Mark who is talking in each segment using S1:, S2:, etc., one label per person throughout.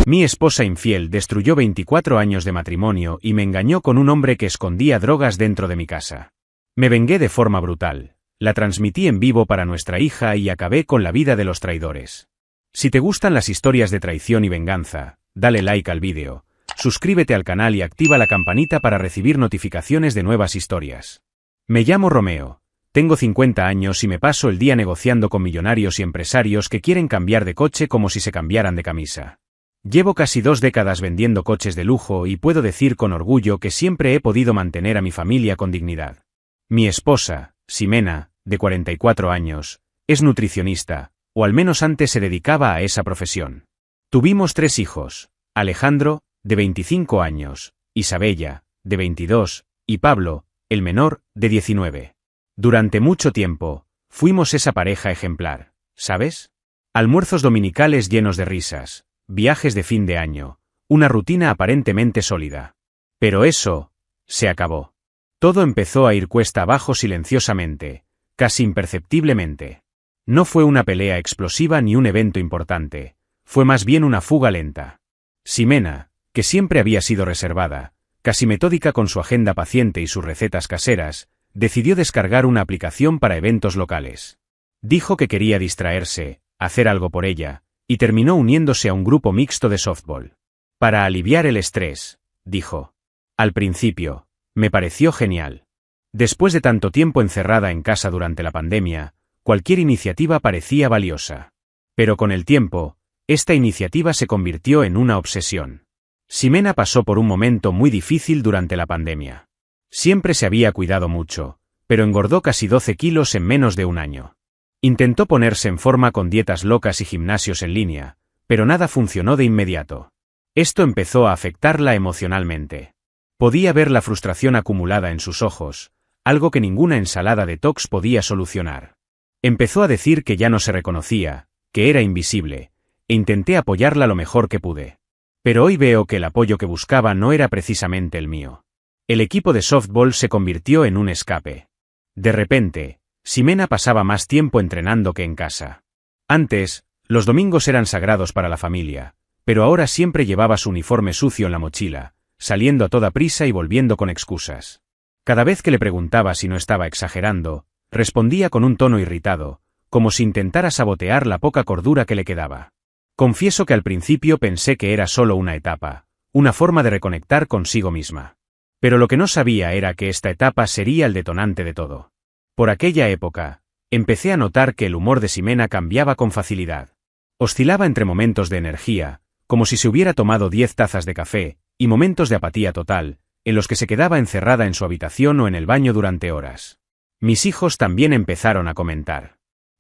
S1: Mi esposa infiel destruyó 24 años de matrimonio y me engañó con un hombre que escondía drogas dentro de mi casa. Me vengué de forma brutal, la transmití en vivo para nuestra hija y acabé con la vida de los traidores. Si te gustan las historias de traición y venganza, dale like al vídeo, suscríbete al canal y activa la campanita para recibir notificaciones de nuevas historias. Me llamo Romeo, tengo 50 años y me paso el día negociando con millonarios y empresarios que quieren cambiar de coche como si se cambiaran de camisa. Llevo casi 2 décadas vendiendo coches de lujo y puedo decir con orgullo que siempre he podido mantener a mi familia con dignidad. Mi esposa, Ximena, de 44 años, es nutricionista, o al menos antes se dedicaba a esa profesión. Tuvimos 3 hijos, Alejandro, de 25 años, Isabella, de 22, y Pablo, el menor, de 19. Durante mucho tiempo, fuimos esa pareja ejemplar, ¿sabes? Almuerzos dominicales llenos de risas, viajes de fin de año, una rutina aparentemente sólida. Pero eso, se acabó. Todo empezó a ir cuesta abajo silenciosamente, casi imperceptiblemente. No fue una pelea explosiva ni un evento importante, fue más bien una fuga lenta. Ximena, que siempre había sido reservada, casi metódica con su agenda paciente y sus recetas caseras, decidió descargar una aplicación para eventos locales. Dijo que quería distraerse, hacer algo por ella, y terminó uniéndose a un grupo mixto de softball. Para aliviar el estrés, dijo. Al principio, me pareció genial. Después de tanto tiempo encerrada en casa durante la pandemia, cualquier iniciativa parecía valiosa. Pero con el tiempo, esta iniciativa se convirtió en una obsesión. Ximena pasó por un momento muy difícil durante la pandemia. Siempre se había cuidado mucho, pero engordó casi 12 kilos en menos de un año. Intentó ponerse en forma con dietas locas y gimnasios en línea, pero nada funcionó de inmediato. Esto empezó a afectarla emocionalmente. Podía ver la frustración acumulada en sus ojos, algo que ninguna ensalada detox podía solucionar. Empezó a decir que ya no se reconocía, que era invisible, e intenté apoyarla lo mejor que pude. Pero hoy veo que el apoyo que buscaba no era precisamente el mío. El equipo de softball se convirtió en un escape. De repente, Ximena pasaba más tiempo entrenando que en casa. Antes, los domingos eran sagrados para la familia, pero ahora siempre llevaba su uniforme sucio en la mochila, saliendo a toda prisa y volviendo con excusas. Cada vez que le preguntaba si no estaba exagerando, respondía con un tono irritado, como si intentara sabotear la poca cordura que le quedaba. Confieso que al principio pensé que era solo una etapa, una forma de reconectar consigo misma. Pero lo que no sabía era que esta etapa sería el detonante de todo. Por aquella época, empecé a notar que el humor de Ximena cambiaba con facilidad. Oscilaba entre momentos de energía, como si se hubiera tomado 10 tazas de café, y momentos de apatía total, en los que se quedaba encerrada en su habitación o en el baño durante horas. Mis hijos también empezaron a comentar.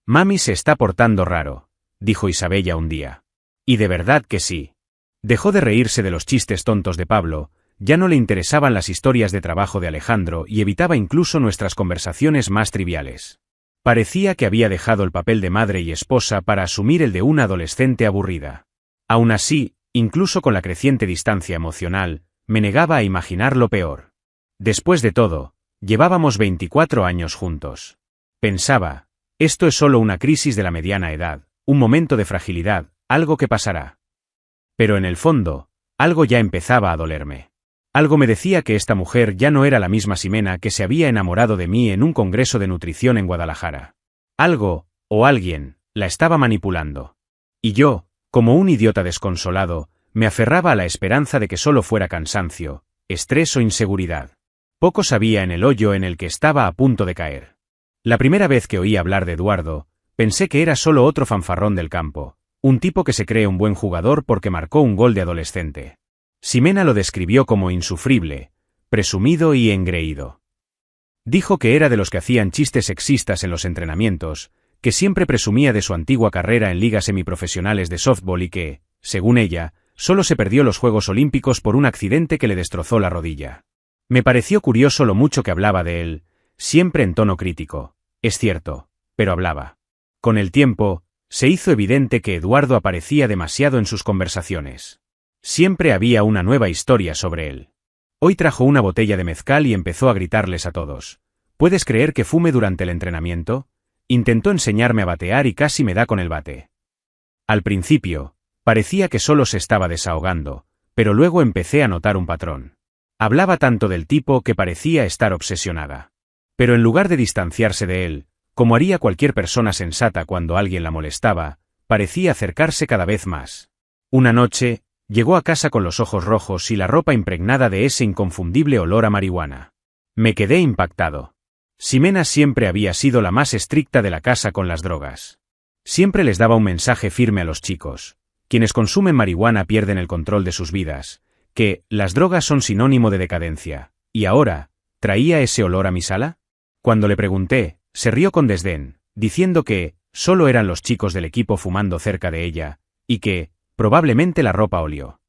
S1: «Mami se está portando raro», dijo Isabella un día. Y de verdad que sí. Dejó de reírse de los chistes tontos de Pablo, ya no le interesaban las historias de trabajo de Alejandro y evitaba incluso nuestras conversaciones más triviales. Parecía que había dejado el papel de madre y esposa para asumir el de una adolescente aburrida. Aún así, incluso con la creciente distancia emocional, me negaba a imaginar lo peor. Después de todo, llevábamos 24 años juntos. Pensaba, esto es solo una crisis de la mediana edad, un momento de fragilidad, algo que pasará. Pero en el fondo, algo ya empezaba a dolerme. Algo me decía que esta mujer ya no era la misma Ximena que se había enamorado de mí en un congreso de nutrición en Guadalajara. Algo, o alguien, la estaba manipulando. Y yo, como un idiota desconsolado, me aferraba a la esperanza de que solo fuera cansancio, estrés o inseguridad. Poco sabía en el hoyo en el que estaba a punto de caer. La primera vez que oí hablar de Eduardo, pensé que era solo otro fanfarrón del campo, un tipo que se cree un buen jugador porque marcó un gol de adolescente. Ximena lo describió como insufrible, presumido y engreído. Dijo que era de los que hacían chistes sexistas en los entrenamientos, que siempre presumía de su antigua carrera en ligas semiprofesionales de softball y que, según ella, solo se perdió los Juegos Olímpicos por un accidente que le destrozó la rodilla. Me pareció curioso lo mucho que hablaba de él, siempre en tono crítico, es cierto, pero hablaba. Con el tiempo, se hizo evidente que Eduardo aparecía demasiado en sus conversaciones. Siempre había una nueva historia sobre él. Hoy trajo una botella de mezcal y empezó a gritarles a todos. ¿Puedes creer que fume durante el entrenamiento? Intentó enseñarme a batear y casi me da con el bate. Al principio, Parecía que solo se estaba desahogando, pero luego empecé a notar un patrón. Hablaba tanto del tipo que parecía estar obsesionada. Pero en lugar de distanciarse de él, como haría cualquier persona sensata cuando alguien la molestaba, parecía acercarse cada vez más. Una noche, llegó a casa con los ojos rojos y la ropa impregnada de ese inconfundible olor a marihuana. Me quedé impactado. Ximena siempre había sido la más estricta de la casa con las drogas. Siempre les daba un mensaje firme a los chicos: quienes consumen marihuana pierden el control de sus vidas, que las drogas son sinónimo de decadencia. ¿Y ahora, traía ese olor a mi sala? Cuando le pregunté, se rió con desdén, diciendo que solo eran los chicos del equipo fumando cerca de ella, y que probablemente la ropa olió.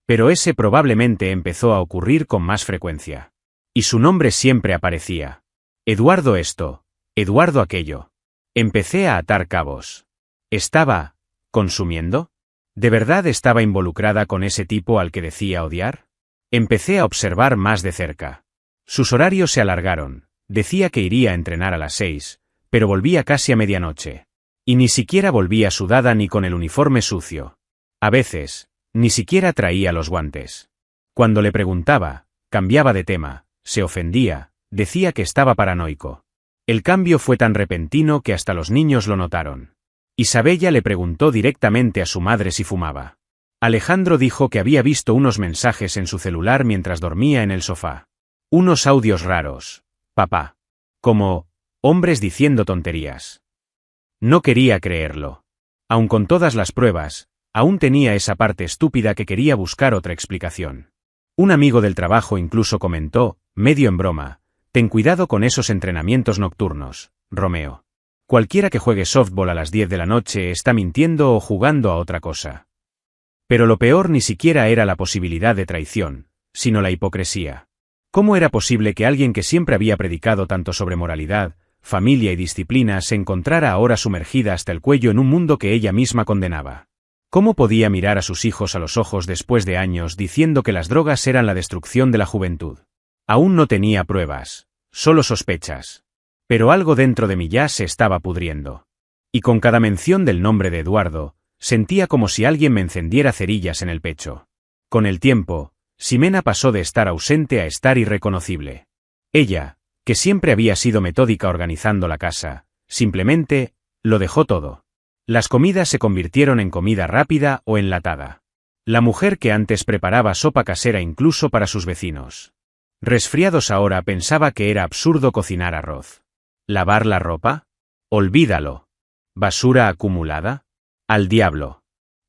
S1: Pero ese probablemente empezó a ocurrir con más frecuencia. Y su nombre siempre aparecía. Eduardo esto, Eduardo aquello. Empecé a atar cabos. ¿Estaba consumiendo? ¿De verdad estaba involucrada con ese tipo al que decía odiar? Empecé a observar más de cerca. Sus horarios se alargaron. Decía que iría a entrenar a las 6, pero volvía casi a medianoche. Y ni siquiera volvía sudada ni con el uniforme sucio. A veces, ni siquiera traía los guantes. Cuando le preguntaba, cambiaba de tema, se ofendía, decía que estaba paranoico. El cambio fue tan repentino que hasta los niños lo notaron. Isabella le preguntó directamente a su madre si fumaba. Alejandro dijo que había visto unos mensajes en su celular mientras dormía en el sofá. Unos audios raros. Papá. Como hombres diciendo tonterías. No quería creerlo. Aun con todas las pruebas, aún tenía esa parte estúpida que quería buscar otra explicación. Un amigo del trabajo incluso comentó, medio en broma: ten cuidado con esos entrenamientos nocturnos, Romeo. Cualquiera que juegue softball a las 10 de la noche está mintiendo o jugando a otra cosa. Pero lo peor ni siquiera era la posibilidad de traición, sino la hipocresía. ¿Cómo era posible que alguien que siempre había predicado tanto sobre moralidad, familia y disciplina se encontrara ahora sumergida hasta el cuello en un mundo que ella misma condenaba? ¿Cómo podía mirar a sus hijos a los ojos después de años diciendo que las drogas eran la destrucción de la juventud? Aún no tenía pruebas, solo sospechas. Pero algo dentro de mí ya se estaba pudriendo. Y con cada mención del nombre de Eduardo, sentía como si alguien me encendiera cerillas en el pecho. Con el tiempo, Ximena pasó de estar ausente a estar irreconocible. Ella, que siempre había sido metódica organizando la casa, simplemente lo dejó todo. Las comidas se convirtieron en comida rápida o enlatada. La mujer que antes preparaba sopa casera incluso para sus vecinos. Resfriados ahora pensaba que era absurdo cocinar arroz. ¿Lavar la ropa? Olvídalo. ¿Basura acumulada? Al diablo.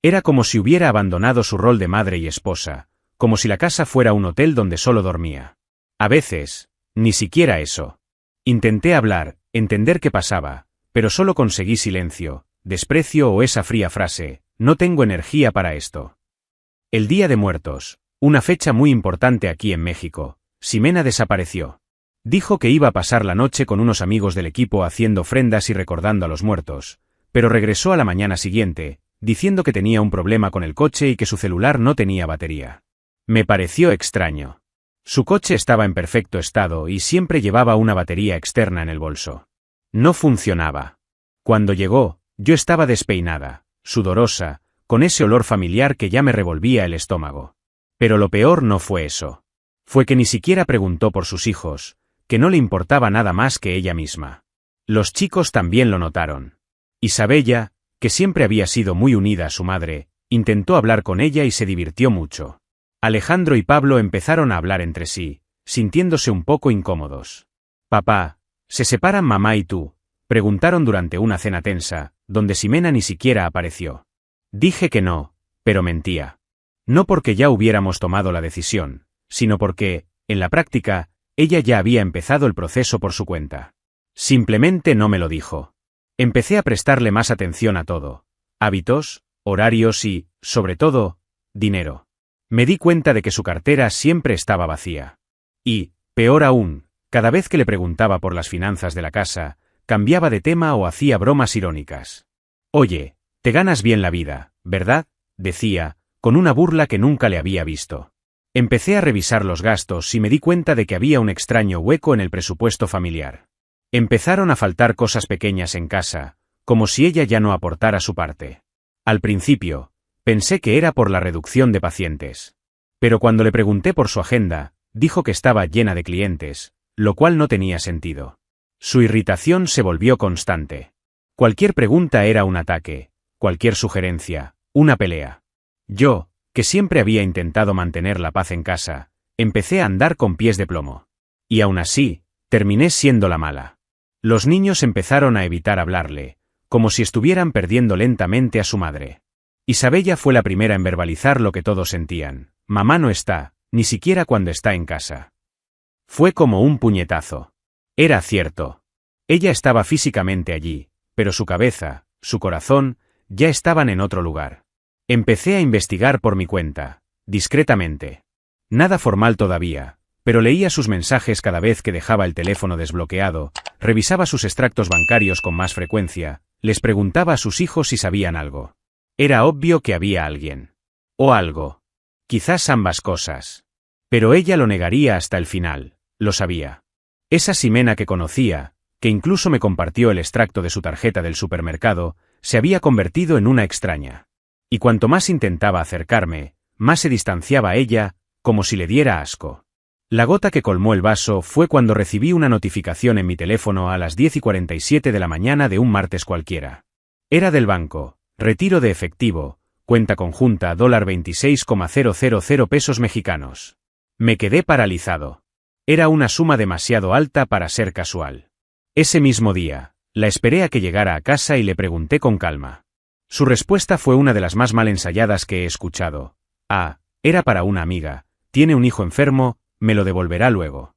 S1: Era como si hubiera abandonado su rol de madre y esposa, como si la casa fuera un hotel donde solo dormía. A veces, ni siquiera eso. Intenté hablar, entender qué pasaba, pero solo conseguí silencio, desprecio o esa fría frase: no tengo energía para esto. El Día de Muertos, una fecha muy importante aquí en México, Ximena desapareció. Dijo que iba a pasar la noche con unos amigos del equipo haciendo ofrendas y recordando a los muertos, pero regresó a la mañana siguiente, diciendo que tenía un problema con el coche y que su celular no tenía batería. Me pareció extraño. Su coche estaba en perfecto estado y siempre llevaba una batería externa en el bolso. No funcionaba. Cuando llegó, yo estaba despeinada, sudorosa, con ese olor familiar que ya me revolvía el estómago. Pero lo peor no fue eso. Fue que ni siquiera preguntó por sus hijos, que no le importaba nada más que ella misma. Los chicos también lo notaron. Isabella, que siempre había sido muy unida a su madre, intentó hablar con ella y se divirtió mucho. Alejandro y Pablo empezaron a hablar entre sí, sintiéndose un poco incómodos. «Papá, ¿se separan mamá y tú?», preguntaron durante una cena tensa, donde Ximena ni siquiera apareció. Dije que no, pero mentía. No porque ya hubiéramos tomado la decisión, sino porque, en la práctica, ella ya había empezado el proceso por su cuenta. Simplemente no me lo dijo. Empecé a prestarle más atención a todo: hábitos, horarios y, sobre todo, dinero. Me di cuenta de que su cartera siempre estaba vacía. Y, peor aún, cada vez que le preguntaba por las finanzas de la casa, cambiaba de tema o hacía bromas irónicas. «Oye, te ganas bien la vida, ¿verdad?», decía, con una burla que nunca le había visto. Empecé a revisar los gastos y me di cuenta de que había un extraño hueco en el presupuesto familiar. Empezaron a faltar cosas pequeñas en casa, como si ella ya no aportara su parte. Al principio, Pensé que era por la reducción de pacientes. Pero cuando le pregunté por su agenda, dijo que estaba llena de clientes, lo cual no tenía sentido. Su irritación se volvió constante. Cualquier pregunta era un ataque, cualquier sugerencia, una pelea. Yo, que siempre había intentado mantener la paz en casa, empecé a andar con pies de plomo. Y aún así, terminé siendo la mala. Los niños empezaron a evitar hablarle, como si estuvieran perdiendo lentamente a su madre. Isabella fue la primera en verbalizar lo que todos sentían. Mamá no está, ni siquiera cuando está en casa. Fue como un puñetazo. Era cierto. Ella estaba físicamente allí, pero su cabeza, su corazón, ya estaban en otro lugar. Empecé a investigar por mi cuenta, discretamente. Nada formal todavía, pero leía sus mensajes cada vez que dejaba el teléfono desbloqueado, revisaba sus extractos bancarios con más frecuencia, les preguntaba a sus hijos si sabían algo. Era obvio que había alguien. O algo. Quizás ambas cosas. Pero ella lo negaría hasta el final, lo sabía. Esa Ximena que conocía, que incluso me compartió el extracto de su tarjeta del supermercado, se había convertido en una extraña. Y cuanto más intentaba acercarme, más se distanciaba ella, como si le diera asco. La gota que colmó el vaso fue cuando recibí una notificación en mi teléfono a las 10:47 de la mañana de un martes cualquiera. Era del banco, retiro de efectivo, cuenta conjunta $26,000 pesos mexicanos. Me quedé paralizado. Era una suma demasiado alta para ser casual. Ese mismo día, la esperé a que llegara a casa y le pregunté con calma. Su respuesta fue una de las más mal ensayadas que he escuchado. Era para una amiga, tiene un hijo enfermo, me lo devolverá luego.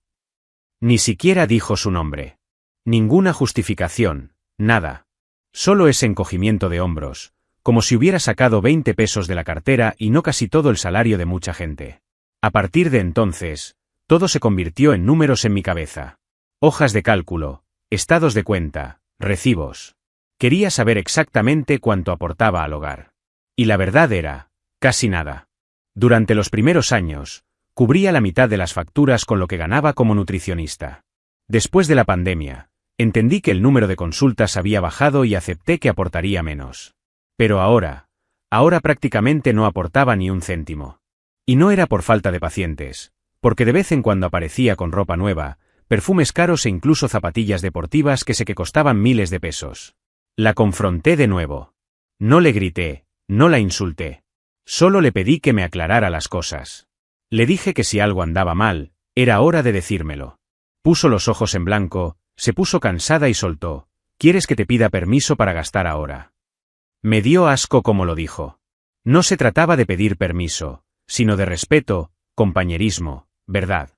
S1: Ni siquiera dijo su nombre. Ninguna justificación, nada. Solo ese encogimiento de hombros, como si hubiera sacado 20 pesos de la cartera y no casi todo el salario de mucha gente. A partir de entonces, todo se convirtió en números en mi cabeza. Hojas de cálculo, estados de cuenta, recibos. Quería saber exactamente cuánto aportaba al hogar. Y la verdad era, casi nada. Durante los primeros años, cubría la mitad de las facturas con lo que ganaba como nutricionista. Después de la pandemia, entendí que el número de consultas había bajado y acepté que aportaría menos. Pero ahora prácticamente no aportaba ni un céntimo. Y no era por falta de pacientes, porque de vez en cuando aparecía con ropa nueva, perfumes caros e incluso zapatillas deportivas que sé que costaban miles de pesos. La confronté de nuevo. No le grité, no la insulté. Solo le pedí que me aclarara las cosas. Le dije que si algo andaba mal, era hora de decírmelo. Puso los ojos en blanco, se puso cansada y soltó. ¿Quieres que te pida permiso para gastar ahora? Me dio asco como lo dijo. No se trataba de pedir permiso, sino de respeto, compañerismo, verdad.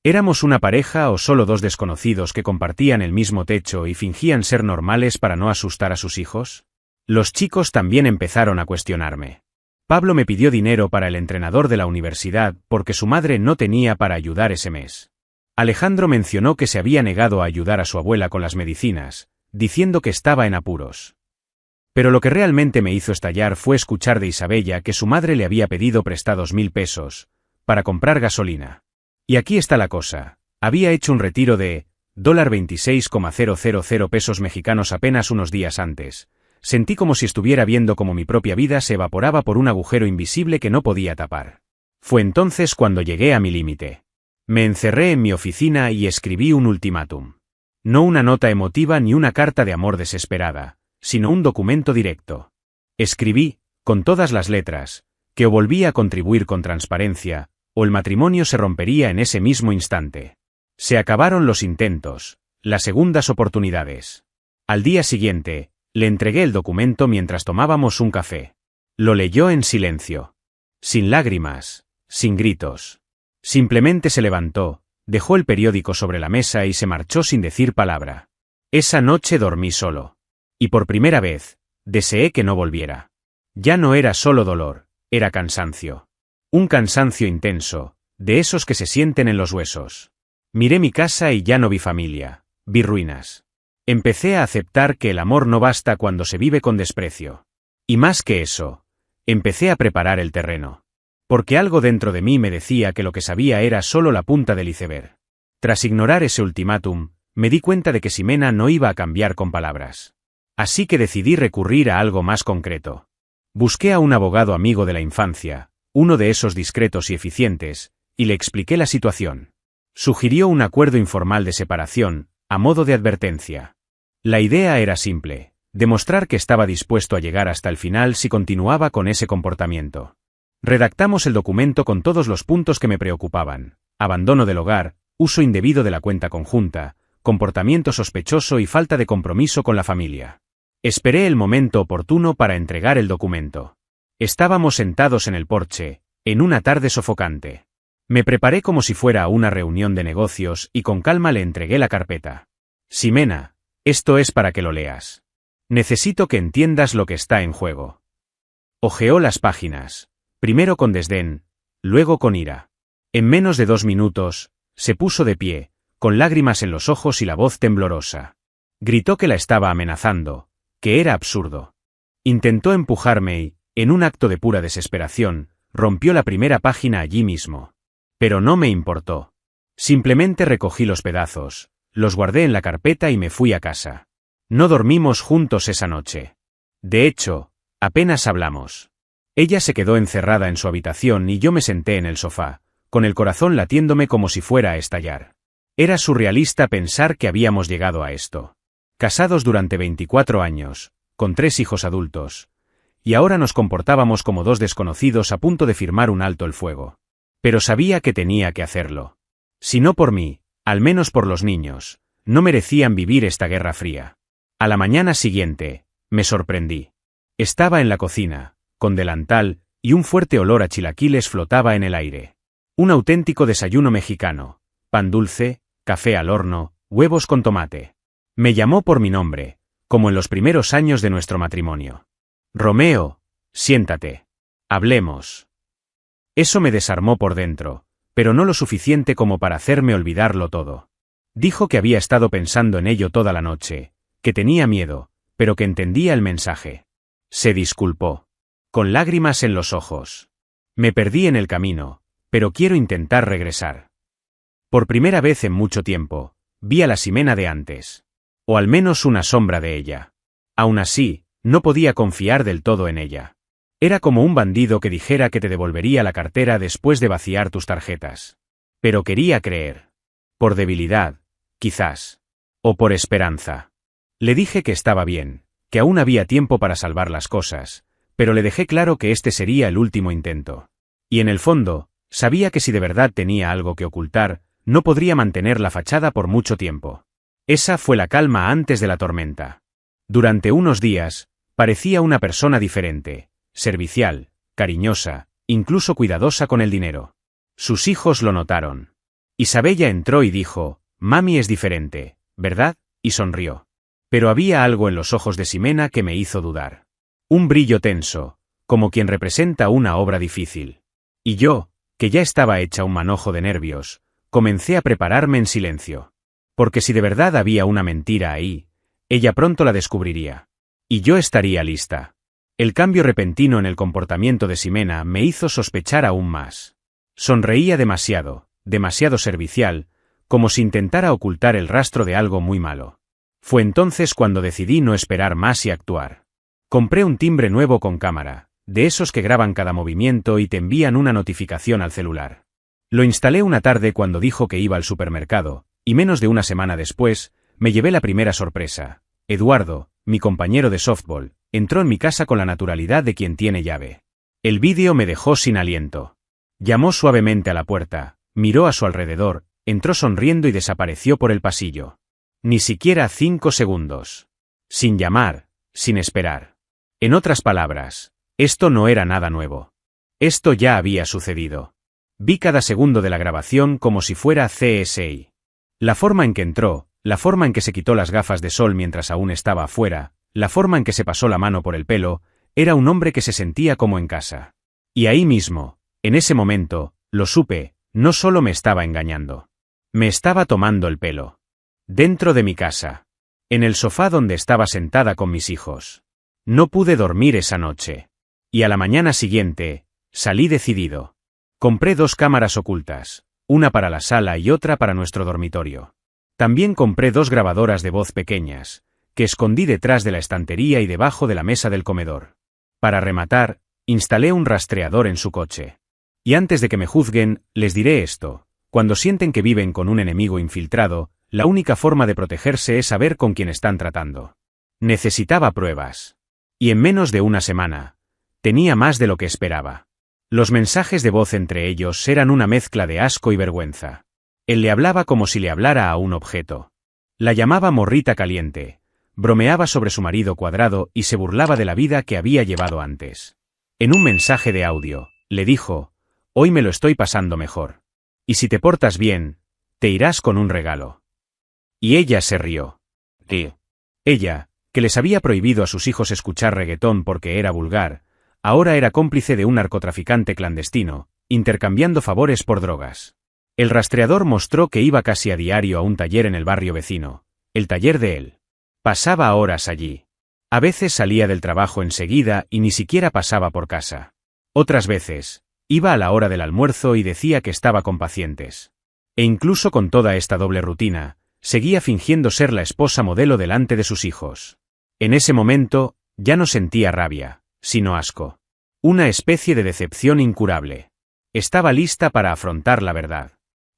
S1: ¿Éramos una pareja o solo dos desconocidos que compartían el mismo techo y fingían ser normales para no asustar a sus hijos? Los chicos también empezaron a cuestionarme. Pablo me pidió dinero para el entrenador de la universidad porque su madre no tenía para ayudar ese mes. Alejandro mencionó que se había negado a ayudar a su abuela con las medicinas, diciendo que estaba en apuros. Pero lo que realmente me hizo estallar fue escuchar de Isabella que su madre le había pedido prestados 1,000 pesos para comprar gasolina. Y aquí está la cosa, había hecho un retiro de $26,000 pesos mexicanos apenas unos días antes. Sentí como si estuviera viendo cómo mi propia vida se evaporaba por un agujero invisible que no podía tapar. Fue entonces cuando llegué a mi límite. Me encerré en mi oficina y escribí un ultimátum. No una nota emotiva ni una carta de amor desesperada, sino un documento directo. Escribí, con todas las letras, que o volvía a contribuir con transparencia, o el matrimonio se rompería en ese mismo instante. Se acabaron los intentos, las segundas oportunidades. Al día siguiente, le entregué el documento mientras tomábamos un café. Lo leyó en silencio. Sin lágrimas, sin gritos. Simplemente se levantó, dejó el periódico sobre la mesa y se marchó sin decir palabra. Esa noche dormí solo. Y por primera vez, deseé que no volviera. Ya no era solo dolor, era cansancio. Un cansancio intenso, de esos que se sienten en los huesos. Miré mi casa y ya no vi familia, vi ruinas. Empecé a aceptar que el amor no basta cuando se vive con desprecio. Y más que eso, empecé a preparar el terreno. Porque algo dentro de mí me decía que lo que sabía era solo la punta del iceberg. Tras ignorar ese ultimátum, me di cuenta de que Ximena no iba a cambiar con palabras. Así que decidí recurrir a algo más concreto. Busqué a un abogado amigo de la infancia, uno de esos discretos y eficientes, y le expliqué la situación. Sugirió un acuerdo informal de separación, a modo de advertencia. La idea era simple: demostrar que estaba dispuesto a llegar hasta el final si continuaba con ese comportamiento. Redactamos el documento con todos los puntos que me preocupaban: abandono del hogar, uso indebido de la cuenta conjunta, comportamiento sospechoso y falta de compromiso con la familia. Esperé el momento oportuno para entregar el documento. Estábamos sentados en el porche, en una tarde sofocante. Me preparé como si fuera a una reunión de negocios y con calma le entregué la carpeta. Ximena, esto es para que lo leas. Necesito que entiendas lo que está en juego. Hojeó las páginas, primero con desdén, luego con ira. En menos de 2 minutos, se puso de pie, con lágrimas en los ojos y la voz temblorosa. Gritó que la estaba amenazando, que era absurdo. Intentó empujarme y, en un acto de pura desesperación, rompió la primera página allí mismo. Pero no me importó. Simplemente recogí los pedazos, los guardé en la carpeta y me fui a casa. No dormimos juntos esa noche. De hecho, apenas hablamos. Ella se quedó encerrada en su habitación y yo me senté en el sofá, con el corazón latiéndome como si fuera a estallar. Era surrealista pensar que habíamos llegado a esto. Casados durante 24 años, con 3 hijos adultos, y ahora nos comportábamos como 2 desconocidos a punto de firmar un alto el fuego. Pero sabía que tenía que hacerlo. Si no por mí, al menos por los niños, no merecían vivir esta guerra fría. A la mañana siguiente, me sorprendí. Estaba en la cocina, con delantal, y un fuerte olor a chilaquiles flotaba en el aire. Un auténtico desayuno mexicano: pan dulce, café al horno, huevos con tomate. Me llamó por mi nombre, como en los primeros años de nuestro matrimonio. Romeo, siéntate. Hablemos. Eso me desarmó por dentro, pero no lo suficiente como para hacerme olvidarlo todo. Dijo que había estado pensando en ello toda la noche, que tenía miedo, pero que entendía el mensaje. Se disculpó. Con lágrimas en los ojos. Me perdí en el camino, pero quiero intentar regresar. Por primera vez en mucho tiempo, vi a la Ximena de antes. O al menos una sombra de ella. Aún así, no podía confiar del todo en ella. Era como un bandido que dijera que te devolvería la cartera después de vaciar tus tarjetas. Pero quería creer. Por debilidad, quizás. O por esperanza. Le dije que estaba bien, que aún había tiempo para salvar las cosas, pero le dejé claro que este sería el último intento. Y en el fondo, sabía que si de verdad tenía algo que ocultar, no podría mantener la fachada por mucho tiempo. Esa fue la calma antes de la tormenta. Durante unos días, parecía una persona diferente, servicial, cariñosa, incluso cuidadosa con el dinero. Sus hijos lo notaron. Isabella entró y dijo: «Mami es diferente, ¿verdad?», y sonrió. Pero había algo en los ojos de Ximena que me hizo dudar. Un brillo tenso, como quien representa una obra difícil. Y yo, que ya estaba hecha un manojo de nervios, comencé a prepararme en silencio. Porque si de verdad había una mentira ahí, ella pronto la descubriría. Y yo estaría lista. El cambio repentino en el comportamiento de Ximena me hizo sospechar aún más. Sonreía demasiado, demasiado servicial, como si intentara ocultar el rastro de algo muy malo. Fue entonces cuando decidí no esperar más y actuar. Compré un timbre nuevo con cámara, de esos que graban cada movimiento y te envían una notificación al celular. Lo instalé una tarde cuando dijo que iba al supermercado, y menos de una semana después, me llevé la primera sorpresa. Eduardo, mi compañero de softball, entró en mi casa con la naturalidad de quien tiene llave. El vídeo me dejó sin aliento. Llamó suavemente a la puerta, miró a su alrededor, entró sonriendo y desapareció por el pasillo. Ni siquiera 5 segundos. Sin llamar, sin esperar. En otras palabras, esto no era nada nuevo. Esto ya había sucedido. Vi cada segundo de la grabación como si fuera CSI. La forma en que entró, la forma en que se quitó las gafas de sol mientras aún estaba afuera, la forma en que se pasó la mano por el pelo, era un hombre que se sentía como en casa. Y ahí mismo, en ese momento, lo supe, no solo me estaba engañando. Me estaba tomando el pelo. Dentro de mi casa. En el sofá donde estaba sentada con mis hijos. No pude dormir esa noche. Y a la mañana siguiente, salí decidido. Compré 2 cámaras ocultas, una para la sala y otra para nuestro dormitorio. También compré 2 grabadoras de voz pequeñas, que escondí detrás de la estantería y debajo de la mesa del comedor. Para rematar, instalé un rastreador en su coche. Y antes de que me juzguen, les diré esto: cuando sienten que viven con un enemigo infiltrado, la única forma de protegerse es saber con quién están tratando. Necesitaba pruebas. Y en menos de una semana, tenía más de lo que esperaba. Los mensajes de voz entre ellos eran una mezcla de asco y vergüenza. Él le hablaba como si le hablara a un objeto. La llamaba morrita caliente, bromeaba sobre su marido cuadrado y se burlaba de la vida que había llevado antes. En un mensaje de audio, le dijo: «Hoy me lo estoy pasando mejor. Y si te portas bien, te irás con un regalo». Y ella se rió. Ella, que les había prohibido a sus hijos escuchar reggaetón porque era vulgar, ahora era cómplice de un narcotraficante clandestino, intercambiando favores por drogas. El rastreador mostró que iba casi a diario a un taller en el barrio vecino, el taller de él. Pasaba horas allí. A veces salía del trabajo enseguida y ni siquiera pasaba por casa. Otras veces, iba a la hora del almuerzo y decía que estaba con pacientes. E incluso con toda esta doble rutina, seguía fingiendo ser la esposa modelo delante de sus hijos. En ese momento, ya no sentía rabia, sino asco. Una especie de decepción incurable. Estaba lista para afrontar la verdad.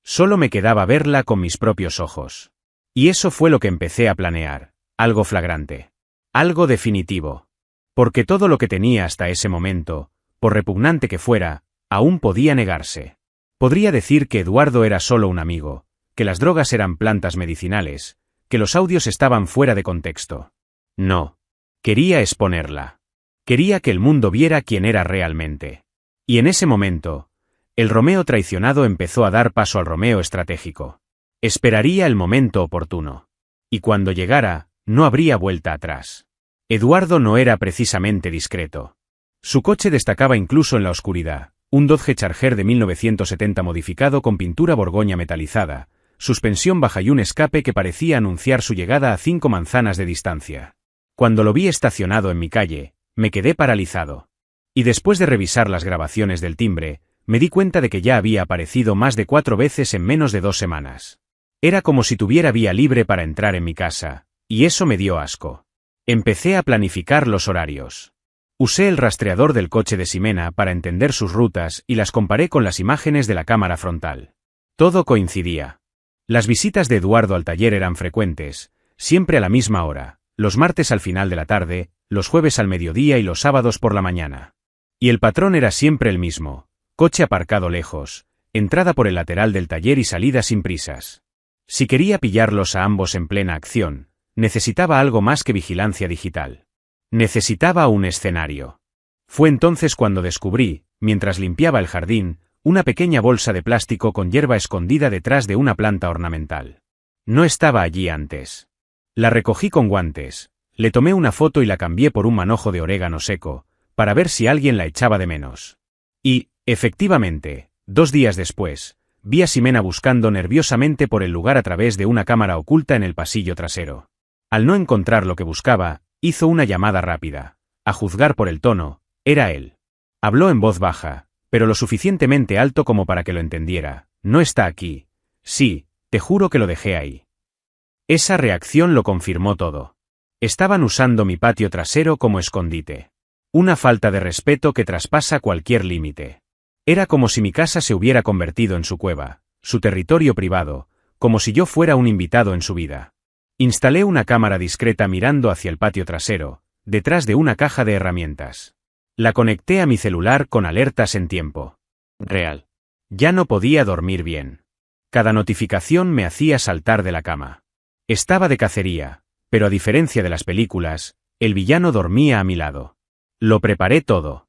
S1: Solo me quedaba verla con mis propios ojos. Y eso fue lo que empecé a planear, algo flagrante. Algo definitivo. Porque todo lo que tenía hasta ese momento, por repugnante que fuera, aún podía negarse. Podría decir que Eduardo era solo un amigo, que las drogas eran plantas medicinales, que los audios estaban fuera de contexto. No. Quería exponerla. Quería que el mundo viera quién era realmente. Y en ese momento, el Romeo traicionado empezó a dar paso al Romeo estratégico. Esperaría el momento oportuno. Y cuando llegara, no habría vuelta atrás. Eduardo no era precisamente discreto. Su coche destacaba incluso en la oscuridad, un Dodge Charger de 1970 modificado con pintura borgoña metalizada, suspensión baja y un escape que parecía anunciar su llegada a 5 manzanas de distancia. Cuando lo vi estacionado en mi calle, me quedé paralizado. Y después de revisar las grabaciones del timbre, me di cuenta de que ya había aparecido más de 4 veces en menos de 2 semanas. Era como si tuviera vía libre para entrar en mi casa, y eso me dio asco. Empecé a planificar los horarios. Usé el rastreador del coche de Ximena para entender sus rutas y las comparé con las imágenes de la cámara frontal. Todo coincidía. Las visitas de Eduardo al taller eran frecuentes, siempre a la misma hora, los martes al final de la tarde, los jueves al mediodía y los sábados por la mañana. Y el patrón era siempre el mismo: coche aparcado lejos, entrada por el lateral del taller y salida sin prisas. Si quería pillarlos a ambos en plena acción, necesitaba algo más que vigilancia digital. Necesitaba un escenario. Fue entonces cuando descubrí, mientras limpiaba el jardín, una pequeña bolsa de plástico con hierba escondida detrás de una planta ornamental. No estaba allí antes. La recogí con guantes, le tomé una foto y la cambié por un manojo de orégano seco, para ver si alguien la echaba de menos. Y, efectivamente, 2 días después, vi a Ximena buscando nerviosamente por el lugar a través de una cámara oculta en el pasillo trasero. Al no encontrar lo que buscaba, hizo una llamada rápida. A juzgar por el tono, era él. Habló en voz baja, pero lo suficientemente alto como para que lo entendiera. «No está aquí». «Sí, te juro que lo dejé ahí». Esa reacción lo confirmó todo. Estaban usando mi patio trasero como escondite. Una falta de respeto que traspasa cualquier límite. Era como si mi casa se hubiera convertido en su cueva, su territorio privado, como si yo fuera un invitado en su vida. Instalé una cámara discreta mirando hacia el patio trasero, detrás de una caja de herramientas. La conecté a mi celular con alertas en tiempo real. Ya no podía dormir bien. Cada notificación me hacía saltar de la cama. Estaba de cacería, pero a diferencia de las películas, el villano dormía a mi lado. Lo preparé todo.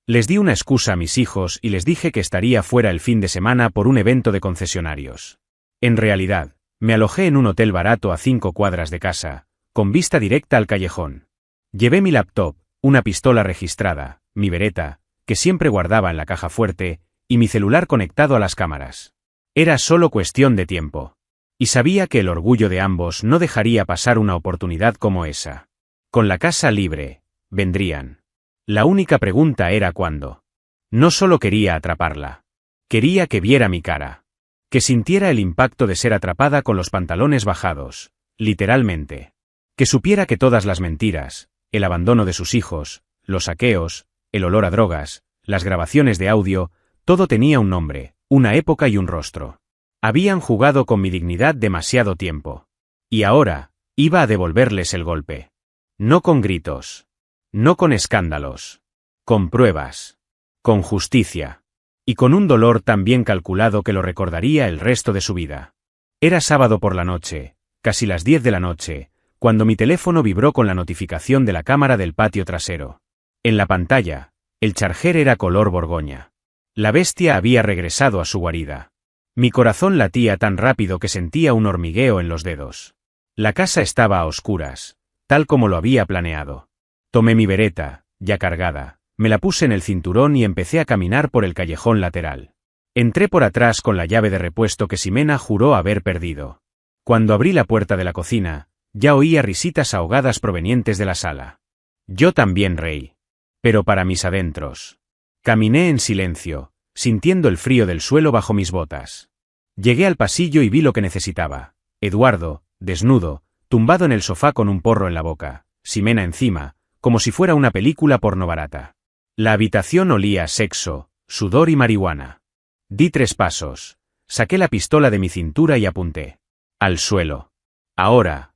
S1: Les di una excusa a mis hijos y les dije que estaría fuera el fin de semana por un evento de concesionarios. En realidad, me alojé en un hotel barato a 5 cuadras de casa, con vista directa al callejón. Llevé mi laptop, una pistola registrada, mi bereta, que siempre guardaba en la caja fuerte, y mi celular conectado a las cámaras. Era solo cuestión de tiempo. Y sabía que el orgullo de ambos no dejaría pasar una oportunidad como esa. Con la casa libre, vendrían. La única pregunta era cuándo. No solo quería atraparla. Quería que viera mi cara. Que sintiera el impacto de ser atrapada con los pantalones bajados, literalmente. Que supiera que todas las mentiras, el abandono de sus hijos, los saqueos, el olor a drogas, las grabaciones de audio, todo tenía un nombre, una época y un rostro. Habían jugado con mi dignidad demasiado tiempo. Y ahora, iba a devolverles el golpe. No con gritos. No con escándalos. Con pruebas. Con justicia. Y con un dolor tan bien calculado que lo recordaría el resto de su vida. Era sábado por la noche, casi las 10 de la noche, cuando mi teléfono vibró con la notificación de la cámara del patio trasero. En la pantalla, el charger era color borgoña. La bestia había regresado a su guarida. Mi corazón latía tan rápido que sentía un hormigueo en los dedos. La casa estaba a oscuras, tal como lo había planeado. Tomé mi bereta, ya cargada, me la puse en el cinturón y empecé a caminar por el callejón lateral. Entré por atrás con la llave de repuesto que Ximena juró haber perdido. Cuando abrí la puerta de la cocina, ya oía risitas ahogadas provenientes de la sala. Yo también reí. Pero para mis adentros. Caminé en silencio, sintiendo el frío del suelo bajo mis botas. Llegué al pasillo y vi lo que necesitaba. Eduardo, desnudo, tumbado en el sofá con un porro en la boca, Ximena encima, como si fuera una película porno barata. La habitación olía a sexo, sudor y marihuana. Di 3 pasos, saqué la pistola de mi cintura y apunté. Al suelo. Ahora,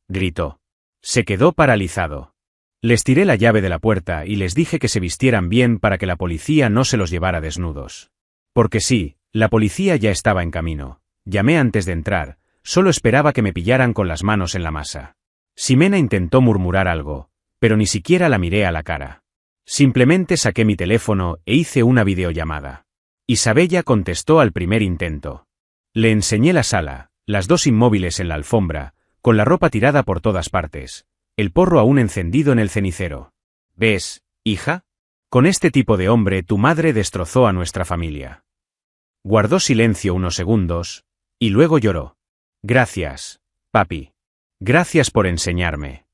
S1: gritó. Se quedó paralizado. Les tiré la llave de la puerta y les dije que se vistieran bien para que la policía no se los llevara desnudos. Porque sí, la policía ya estaba en camino. Llamé antes de entrar, solo esperaba que me pillaran con las manos en la masa. Ximena intentó murmurar algo, pero ni siquiera la miré a la cara. Simplemente saqué mi teléfono e hice una videollamada. Isabella contestó al primer intento. Le enseñé la sala, las 2 inmóviles en la alfombra, con la ropa tirada por todas partes, el porro aún encendido en el cenicero. ¿Ves, hija? Con este tipo de hombre tu madre destrozó a nuestra familia. Guardó silencio unos segundos, y luego lloró. Gracias, papi. Gracias por enseñarme.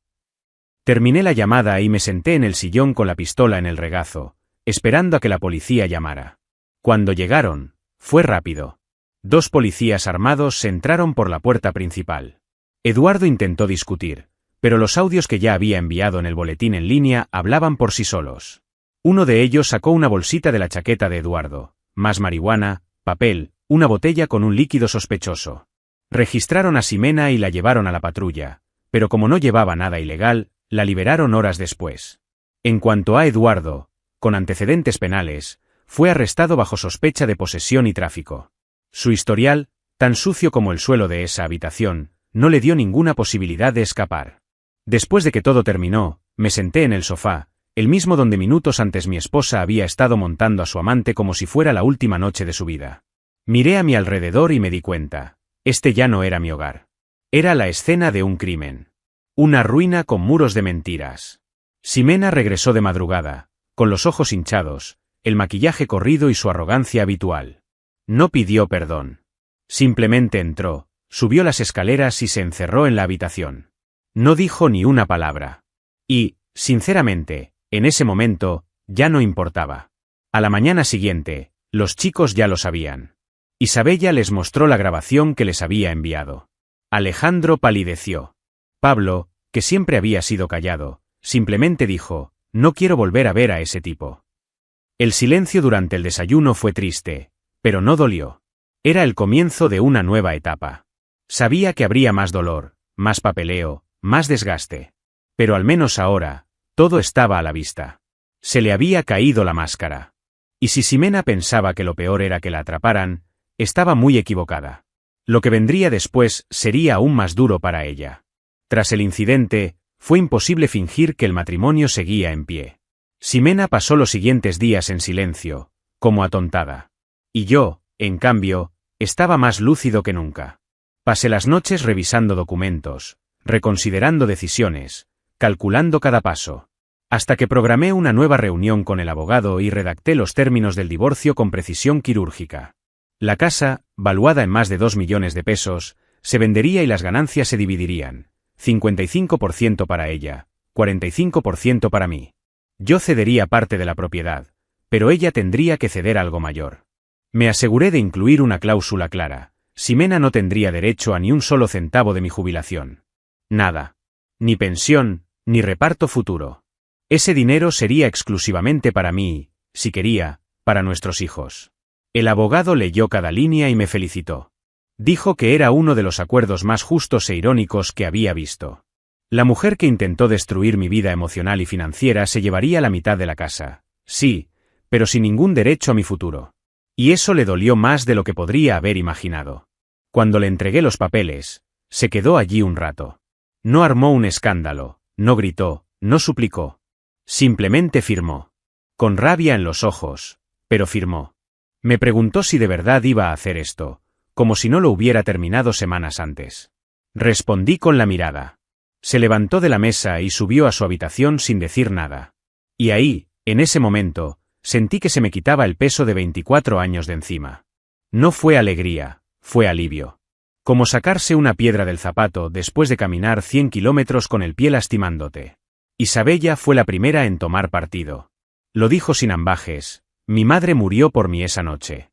S1: Terminé la llamada y me senté en el sillón con la pistola en el regazo, esperando a que la policía llamara. Cuando llegaron, fue rápido. 2 policías armados se entraron por la puerta principal. Eduardo intentó discutir, pero los audios que ya había enviado en el boletín en línea hablaban por sí solos. Uno de ellos sacó una bolsita de la chaqueta de Eduardo, más marihuana, papel, una botella con un líquido sospechoso. Registraron a Ximena y la llevaron a la patrulla, pero como no llevaba nada ilegal, la liberaron horas después. En cuanto a Eduardo, con antecedentes penales, fue arrestado bajo sospecha de posesión y tráfico. Su historial, tan sucio como el suelo de esa habitación, no le dio ninguna posibilidad de escapar. Después de que todo terminó, me senté en el sofá, el mismo donde minutos antes mi esposa había estado montando a su amante como si fuera la última noche de su vida. Miré a mi alrededor y me di cuenta, este ya no era mi hogar. Era la escena de un crimen. Una ruina con muros de mentiras. Ximena regresó de madrugada, con los ojos hinchados, el maquillaje corrido y su arrogancia habitual. No pidió perdón. Simplemente entró, subió las escaleras y se encerró en la habitación. No dijo ni una palabra. Y, sinceramente, en ese momento, ya no importaba. A la mañana siguiente, los chicos ya lo sabían. Isabella les mostró la grabación que les había enviado. Alejandro palideció. Pablo, que siempre había sido callado, simplemente dijo, no quiero volver a ver a ese tipo. El silencio durante el desayuno fue triste, pero no dolió. Era el comienzo de una nueva etapa. Sabía que habría más dolor, más papeleo, más desgaste. Pero al menos ahora, todo estaba a la vista. Se le había caído la máscara. Y si Ximena pensaba que lo peor era que la atraparan, estaba muy equivocada. Lo que vendría después sería aún más duro para ella. Tras el incidente, fue imposible fingir que el matrimonio seguía en pie. Ximena pasó los siguientes días en silencio, como atontada. Y yo, en cambio, estaba más lúcido que nunca. Pasé las noches revisando documentos, reconsiderando decisiones, calculando cada paso. Hasta que programé una nueva reunión con el abogado y redacté los términos del divorcio con precisión quirúrgica. La casa, valuada en más de 2 millones de pesos, se vendería y las ganancias se dividirían. 55% para ella, 45% para mí. Yo cedería parte de la propiedad, pero ella tendría que ceder algo mayor. Me aseguré de incluir una cláusula clara. Ximena no tendría derecho a ni un solo centavo de mi jubilación. Nada. Ni pensión, ni reparto futuro. Ese dinero sería exclusivamente para mí, si quería, para nuestros hijos. El abogado leyó cada línea y me felicitó. Dijo que era uno de los acuerdos más justos e irónicos que había visto. La mujer que intentó destruir mi vida emocional y financiera se llevaría la mitad de la casa. Sí, pero sin ningún derecho a mi futuro. Y eso le dolió más de lo que podría haber imaginado. Cuando le entregué los papeles, se quedó allí un rato. No armó un escándalo, no gritó, no suplicó. Simplemente firmó. Con rabia en los ojos, pero firmó. Me preguntó si de verdad iba a hacer esto, como si no lo hubiera terminado semanas antes. Respondí con la mirada. Se levantó de la mesa y subió a su habitación sin decir nada. Y ahí, en ese momento, sentí que se me quitaba el peso de 24 años de encima. No fue alegría, fue alivio. Como sacarse una piedra del zapato después de caminar 100 kilómetros con el pie lastimándote. Isabella fue la primera en tomar partido. Lo dijo sin ambajes: mi madre murió por mí esa noche.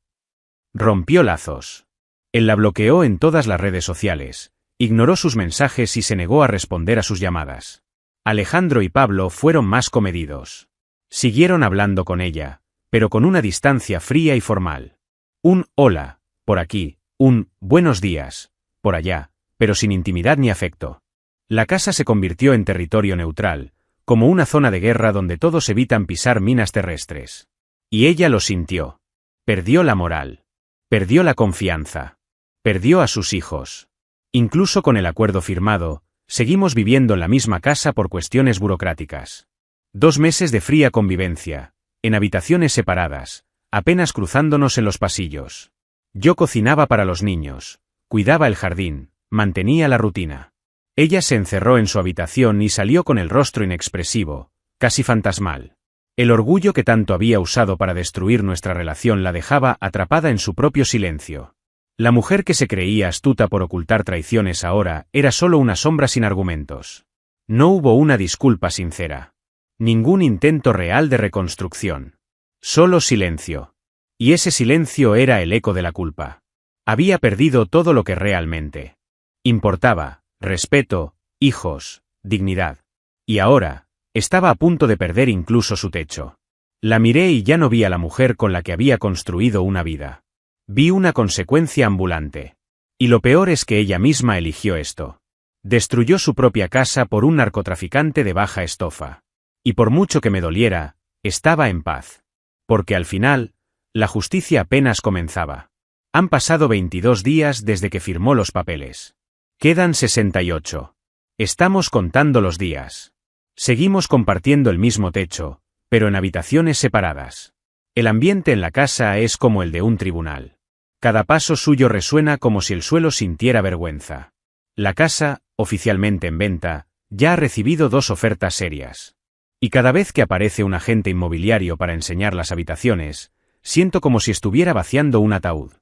S1: Rompió lazos. Él la bloqueó en todas las redes sociales, ignoró sus mensajes y se negó a responder a sus llamadas. Alejandro y Pablo fueron más comedidos. Siguieron hablando con ella, pero con una distancia fría y formal. Un hola, por aquí, un buenos días, por allá, pero sin intimidad ni afecto. La casa se convirtió en territorio neutral, como una zona de guerra donde todos evitan pisar minas terrestres. Y ella lo sintió. Perdió la moral. Perdió la confianza. Perdió a sus hijos. Incluso con el acuerdo firmado, seguimos viviendo en la misma casa por cuestiones burocráticas. 2 meses de fría convivencia, en habitaciones separadas, apenas cruzándonos en los pasillos. Yo cocinaba para los niños, cuidaba el jardín, mantenía la rutina. Ella se encerró en su habitación y salió con el rostro inexpresivo, casi fantasmal. El orgullo que tanto había usado para destruir nuestra relación la dejaba atrapada en su propio silencio. La mujer que se creía astuta por ocultar traiciones ahora era solo una sombra sin argumentos. No hubo una disculpa sincera. Ningún intento real de reconstrucción. Solo silencio. Y ese silencio era el eco de la culpa. Había perdido todo lo que realmente importaba: respeto, hijos, dignidad. Y ahora, estaba a punto de perder incluso su techo. La miré y ya no vi a la mujer con la que había construido una vida. Vi una consecuencia ambulante. Y lo peor es que ella misma eligió esto. Destruyó su propia casa por un narcotraficante de baja estofa. Y por mucho que me doliera, estaba en paz. Porque al final, la justicia apenas comenzaba. Han pasado 22 días desde que firmó los papeles. Quedan 68. Estamos contando los días. Seguimos compartiendo el mismo techo, pero en habitaciones separadas. El ambiente en la casa es como el de un tribunal. Cada paso suyo resuena como si el suelo sintiera vergüenza. La casa, oficialmente en venta, ya ha recibido 2 ofertas serias. Y cada vez que aparece un agente inmobiliario para enseñar las habitaciones, siento como si estuviera vaciando un ataúd.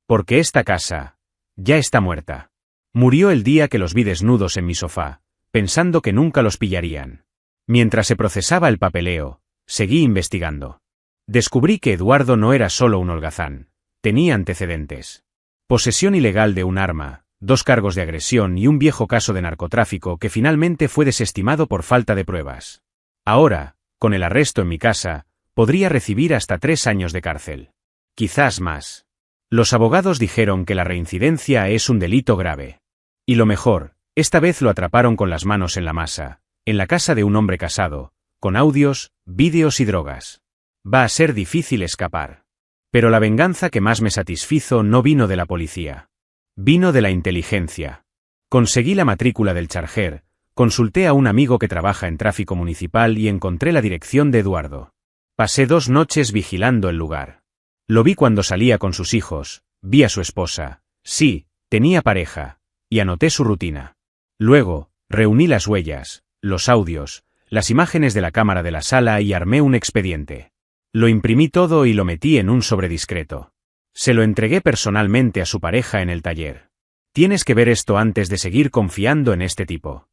S1: Porque esta casa ya está muerta. Murió el día que los vi desnudos en mi sofá, pensando que nunca los pillarían. Mientras se procesaba el papeleo, seguí investigando. Descubrí que Eduardo no era solo un holgazán, tenía antecedentes. Posesión ilegal de un arma, 2 cargos de agresión y un viejo caso de narcotráfico que finalmente fue desestimado por falta de pruebas. Ahora, con el arresto en mi casa, podría recibir hasta 3 años de cárcel. Quizás más. Los abogados dijeron que la reincidencia es un delito grave. Y lo mejor, esta vez lo atraparon con las manos en la masa, en la casa de un hombre casado, con audios, vídeos y drogas. Va a ser difícil escapar. Pero la venganza que más me satisfizo no vino de la policía. Vino de la inteligencia. Conseguí la matrícula del Charger, consulté a un amigo que trabaja en tráfico municipal y encontré la dirección de Eduardo. Pasé 2 noches vigilando el lugar. Lo vi cuando salía con sus hijos, vi a su esposa, sí, tenía pareja, y anoté su rutina. Luego, reuní las huellas, los audios, las imágenes de la cámara de la sala y armé un expediente. Lo imprimí todo y lo metí en un sobre discreto. Se lo entregué personalmente a su pareja en el taller. Tienes que ver esto antes de seguir confiando en este tipo.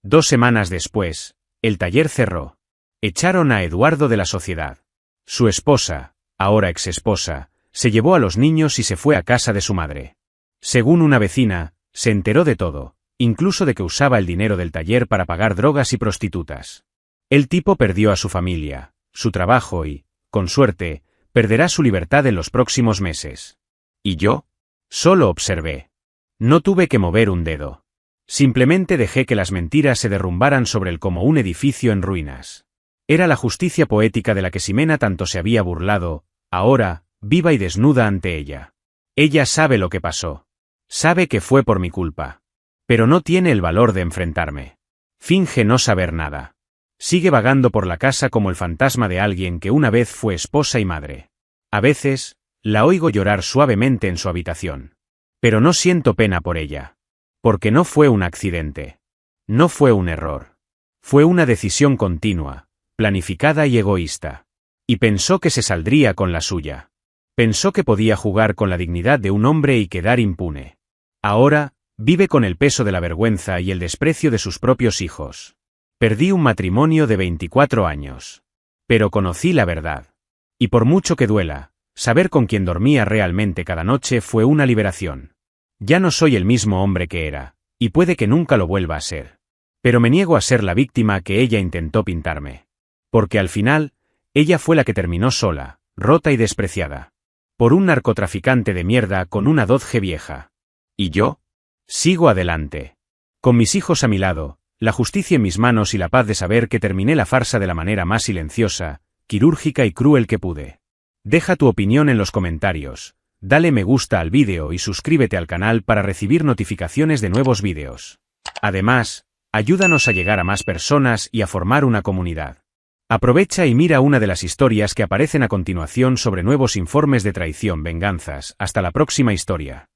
S1: 2 semanas después, el taller cerró. Echaron a Eduardo de la sociedad. Su esposa, ahora exesposa, se llevó a los niños y se fue a casa de su madre. Según una vecina, se enteró de todo, incluso de que usaba el dinero del taller para pagar drogas y prostitutas. El tipo perdió a su familia, su trabajo y, con suerte, perderá su libertad en los próximos meses. ¿Y yo? Solo observé. No tuve que mover un dedo. Simplemente dejé que las mentiras se derrumbaran sobre él como un edificio en ruinas. Era la justicia poética de la que Ximena tanto se había burlado, ahora, viva y desnuda ante ella. Ella sabe lo que pasó. Sabe que fue por mi culpa. Pero no tiene el valor de enfrentarme. Finge no saber nada. Sigue vagando por la casa como el fantasma de alguien que una vez fue esposa y madre. A veces, la oigo llorar suavemente en su habitación. Pero no siento pena por ella. Porque no fue un accidente. No fue un error. Fue una decisión continua, planificada y egoísta. Y pensó que se saldría con la suya. Pensó que podía jugar con la dignidad de un hombre y quedar impune. Ahora, vive con el peso de la vergüenza y el desprecio de sus propios hijos. Perdí un matrimonio de 24 años. Pero conocí la verdad. Y por mucho que duela, saber con quién dormía realmente cada noche fue una liberación. Ya no soy el mismo hombre que era, y puede que nunca lo vuelva a ser. Pero me niego a ser la víctima que ella intentó pintarme. Porque al final, ella fue la que terminó sola, rota y despreciada. Por un narcotraficante de mierda con una Dodge vieja. ¿Y yo? Sigo adelante. Con mis hijos a mi lado, la justicia en mis manos y la paz de saber que terminé la farsa de la manera más silenciosa, quirúrgica y cruel que pude. Deja tu opinión en los comentarios, dale me gusta al vídeo y suscríbete al canal para recibir notificaciones de nuevos vídeos. Además, ayúdanos a llegar a más personas y a formar una comunidad. Aprovecha y mira una de las historias que aparecen a continuación sobre nuevos informes de traición, venganzas. Hasta la próxima historia.